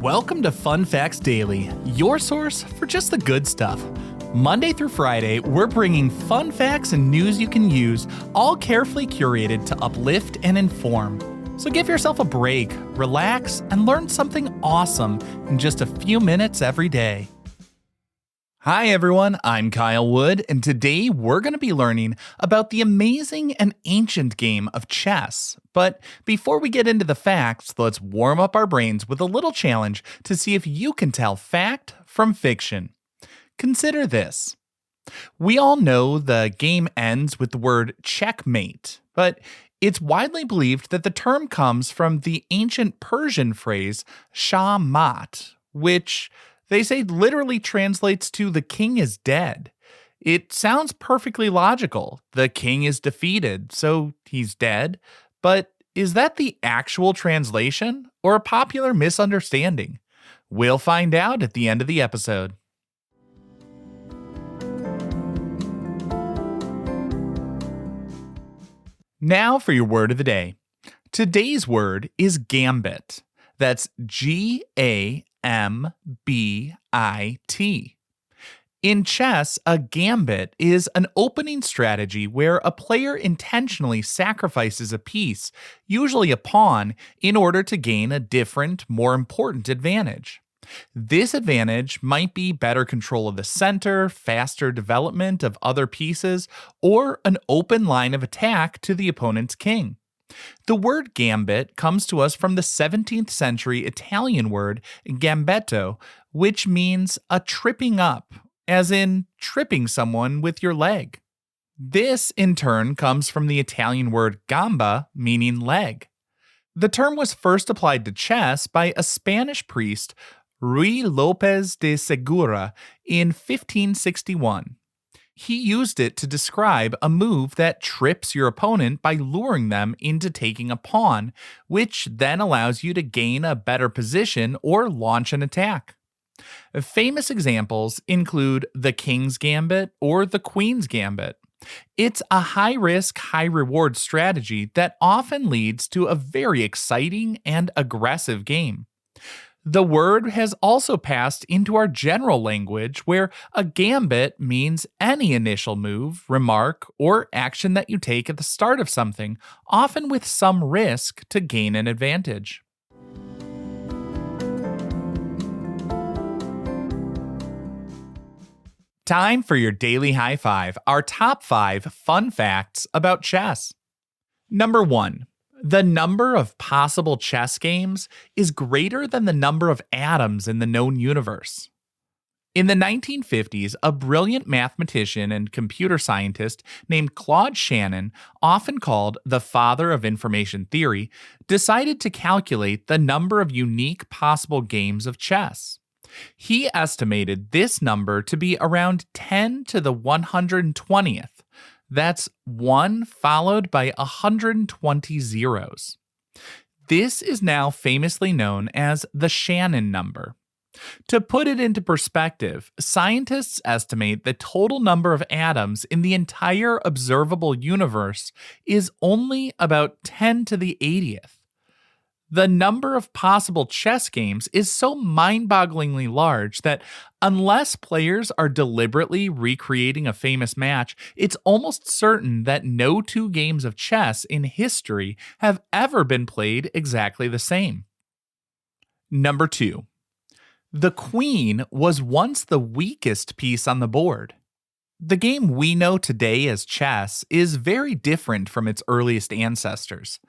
Welcome to Fun Facts Daily, your source for just the good stuff. Monday through Friday, we're bringing fun facts and news you can use, all carefully curated to uplift and inform. So give yourself a break, relax, and learn something awesome in just a few minutes every day. Hi everyone, I'm Kyle Wood, and today we're going to be learning about the amazing and ancient game of chess. But before we get into the facts, let's warm up our brains with a little challenge to see if you can tell fact from fiction. Consider this. We all know the game ends with the word checkmate, but it's widely believed that the term comes from the ancient Persian phrase shah mat, which they say literally translates to the king is dead. It sounds perfectly logical. The king is defeated, so he's dead. But is that the actual translation or a popular misunderstanding? We'll find out at the end of the episode. Now for your word of the day. Today's word is gambit. That's Gambit. In chess, a gambit is an opening strategy where a player intentionally sacrifices a piece, usually a pawn, in order to gain a different, more important advantage. This advantage might be better control of the center, faster development of other pieces, or an open line of attack to the opponent's king. The word gambit comes to us from the 17th century Italian word gambetto, which means a tripping up, as in tripping someone with your leg. This, in turn, comes from the Italian word gamba, meaning leg. The term was first applied to chess by a Spanish priest, Ruy López de Segura, in 1561. He used it to describe a move that trips your opponent by luring them into taking a pawn, which then allows you to gain a better position or launch an attack. Famous examples include the King's Gambit or the Queen's Gambit. It's a high-risk, high-reward strategy that often leads to a very exciting and aggressive game. The word has also passed into our general language, where a gambit means any initial move, remark, or action that you take at the start of something, often with some risk to gain an advantage. Time for your daily high five, our top 5 fun facts about chess. Number 1. The number of possible chess games is greater than the number of atoms in the known universe. In the 1950s, a brilliant mathematician and computer scientist named Claude Shannon, often called the father of information theory, decided to calculate the number of unique possible games of chess. He estimated this number to be around 10 to the 120th. That's 1 followed by 120 zeros. This is now famously known as the Shannon Number. To put it into perspective, scientists estimate the total number of atoms in the entire observable universe is only about 10 to the 80th. The number of possible chess games is so mind-bogglingly large that unless players are deliberately recreating a famous match, it's almost certain that no 2 games of chess in history have ever been played exactly the same. Number 2. The queen was once the weakest piece on the board. The game we know today as chess is very different from its earliest ancestors.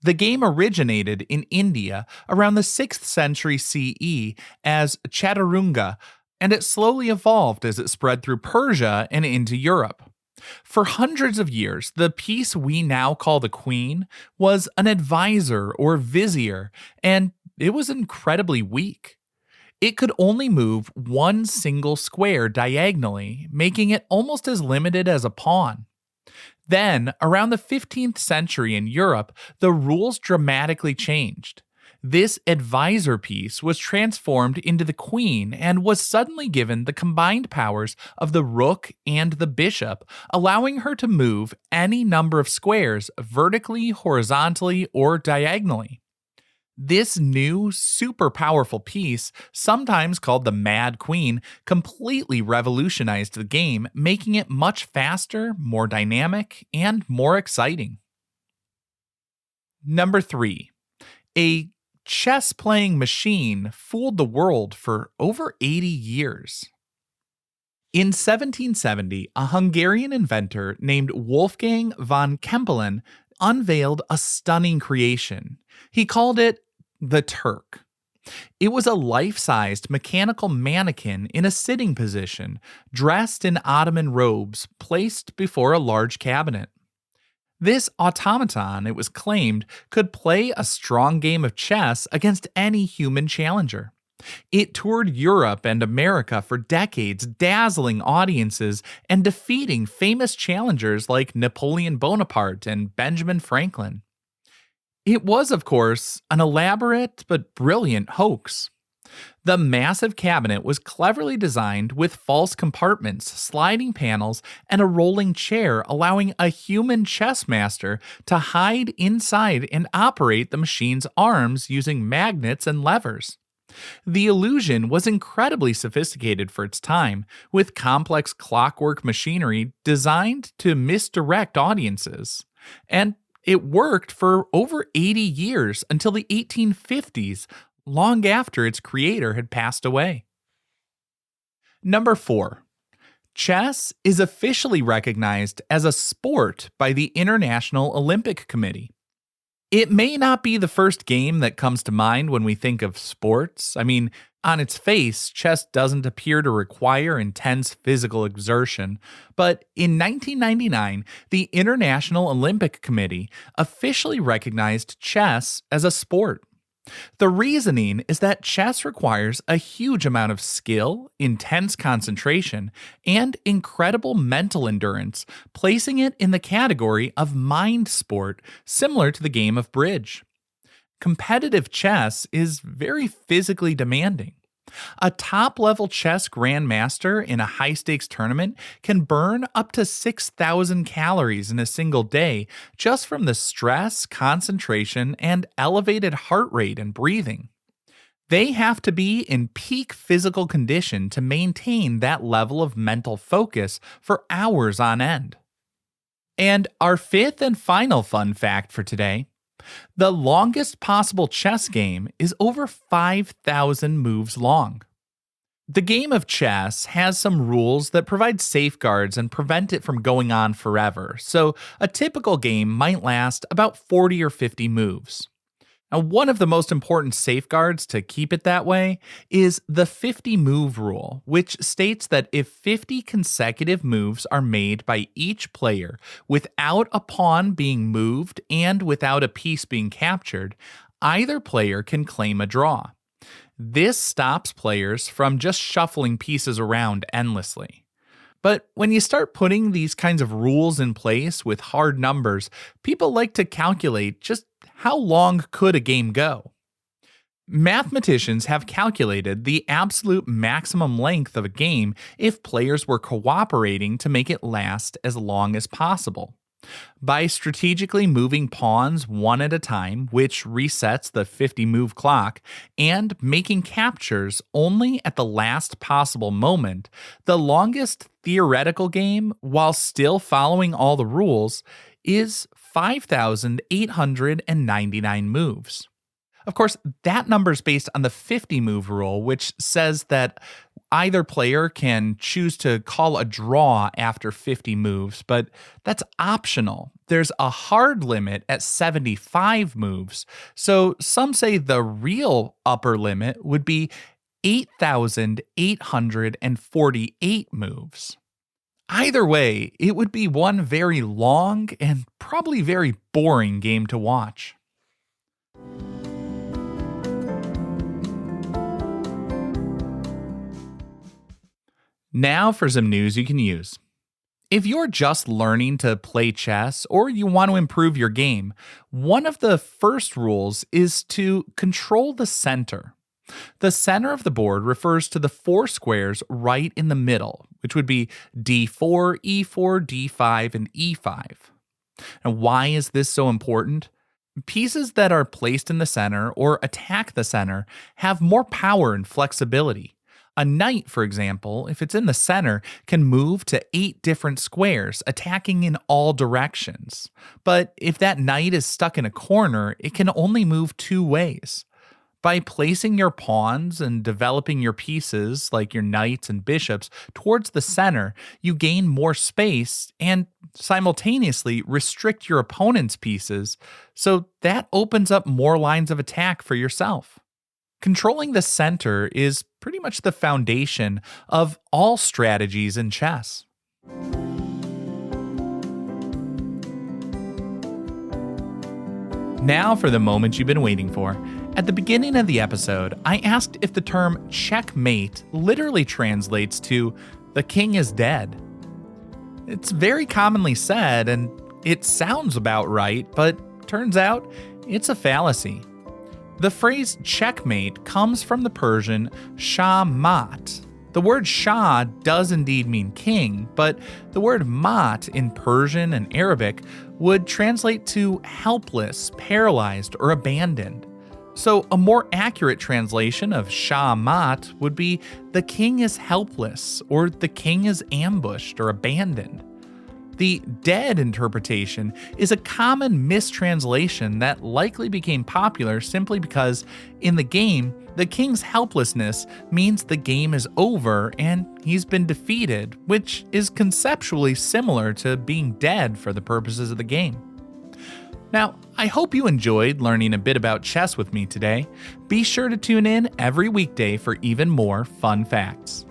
The game originated in India around the 6th century CE as chaturanga, and it slowly evolved as it spread through Persia and into Europe. For hundreds of years, the piece we now call the queen was an advisor or vizier, and it was incredibly weak. It could only move one single square diagonally, making it almost as limited as a pawn. Then, around the 15th century in Europe, the rules dramatically changed. This advisor piece was transformed into the queen and was suddenly given the combined powers of the rook and the bishop, allowing her to move any number of squares vertically, horizontally, or diagonally. This new, super powerful piece, sometimes called the Mad Queen, completely revolutionized the game, making it much faster, more dynamic, and more exciting. Number 3. A chess playing machine fooled the world for over 80 years. In 1770, a Hungarian inventor named Wolfgang von Kempelen unveiled a stunning creation. He called it the Turk. It was a life-sized mechanical mannequin in a sitting position, dressed in Ottoman robes, placed before a large cabinet. This automaton, it was claimed, could play a strong game of chess against any human challenger. It toured Europe and America for decades, dazzling audiences and defeating famous challengers like Napoleon Bonaparte and Benjamin Franklin. It was, of course, an elaborate but brilliant hoax. The massive cabinet was cleverly designed with false compartments, sliding panels, and a rolling chair, allowing a human chess master to hide inside and operate the machine's arms using magnets and levers. The illusion was incredibly sophisticated for its time, with complex clockwork machinery designed to misdirect audiences. And it worked for over 80 years until the 1850s, long after its creator had passed away. Number 4. Chess is officially recognized as a sport by the International Olympic Committee. It may not be the first game that comes to mind when we think of sports. I mean, on its face, chess doesn't appear to require intense physical exertion. But in 1999, the International Olympic Committee officially recognized chess as a sport. The reasoning is that chess requires a huge amount of skill, intense concentration, and incredible mental endurance, placing it in the category of mind sport, similar to the game of bridge. Competitive chess is very physically demanding. A top-level chess grandmaster in a high-stakes tournament can burn up to 6,000 calories in a single day just from the stress, concentration, and elevated heart rate and breathing. They have to be in peak physical condition to maintain that level of mental focus for hours on end. And our fifth and final fun fact for today: the longest possible chess game is over 5,000 moves long. The game of chess has some rules that provide safeguards and prevent it from going on forever, so a typical game might last about 40 or 50 moves. Now, one of the most important safeguards to keep it that way is the 50 move rule, which states that if 50 consecutive moves are made by each player without a pawn being moved and without a piece being captured, either player can claim a draw. This stops players from just shuffling pieces around endlessly. But when you start putting these kinds of rules in place with hard numbers, people like to calculate just how long could a game go. Mathematicians have calculated the absolute maximum length of a game if players were cooperating to make it last as long as possible. By strategically moving pawns one at a time, which resets the 50-move clock, and making captures only at the last possible moment, the longest theoretical game, while still following all the rules, is 5,899 moves. Of course, that number is based on the 50-move rule, which says that either player can choose to call a draw after 50 moves, but that's optional. There's a hard limit at 75 moves, so some say the real upper limit would be 8,848 moves. Either way, it would be one very long and probably very boring game to watch. Now for some news you can use. If you're just learning to play chess or you want to improve your game, one of the first rules is to control the center. The center of the board refers to the four squares right in the middle, which would be d4, e4, d5, and e5. Now, why is this so important? Pieces that are placed in the center or attack the center have more power and flexibility. A knight, for example, if it's in the center, can move to 8 different squares, attacking in all directions. But if that knight is stuck in a corner, it can only move 2 ways. By placing your pawns and developing your pieces, like your knights and bishops, towards the center, you gain more space and simultaneously restrict your opponent's pieces, so that opens up more lines of attack for yourself. Controlling the center is pretty much the foundation of all strategies in chess. Now for the moment you've been waiting for. At the beginning of the episode, I asked if the term checkmate literally translates to "the king is dead." It's very commonly said, and it sounds about right, but turns out it's a fallacy. The phrase checkmate comes from the Persian shah mat. The word shah does indeed mean king, but the word mat in Persian and Arabic would translate to helpless, paralyzed, or abandoned. So a more accurate translation of shah mat would be "the king is helpless" or "the king is ambushed or abandoned." The dead interpretation is a common mistranslation that likely became popular simply because, in the game, the king's helplessness means the game is over and he's been defeated, which is conceptually similar to being dead for the purposes of the game. Now, I hope you enjoyed learning a bit about chess with me today. Be sure to tune in every weekday for even more fun facts.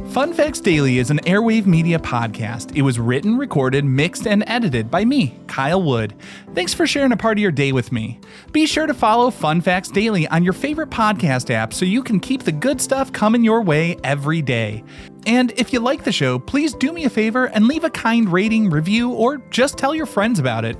Fun Facts Daily is an Airwave Media podcast. It was written, recorded, mixed, and edited by me, Kyle Wood. Thanks for sharing a part of your day with me. Be sure to follow Fun Facts Daily on your favorite podcast app so you can keep the good stuff coming your way every day. And if you like the show, please do me a favor and leave a kind rating, review, or just tell your friends about it.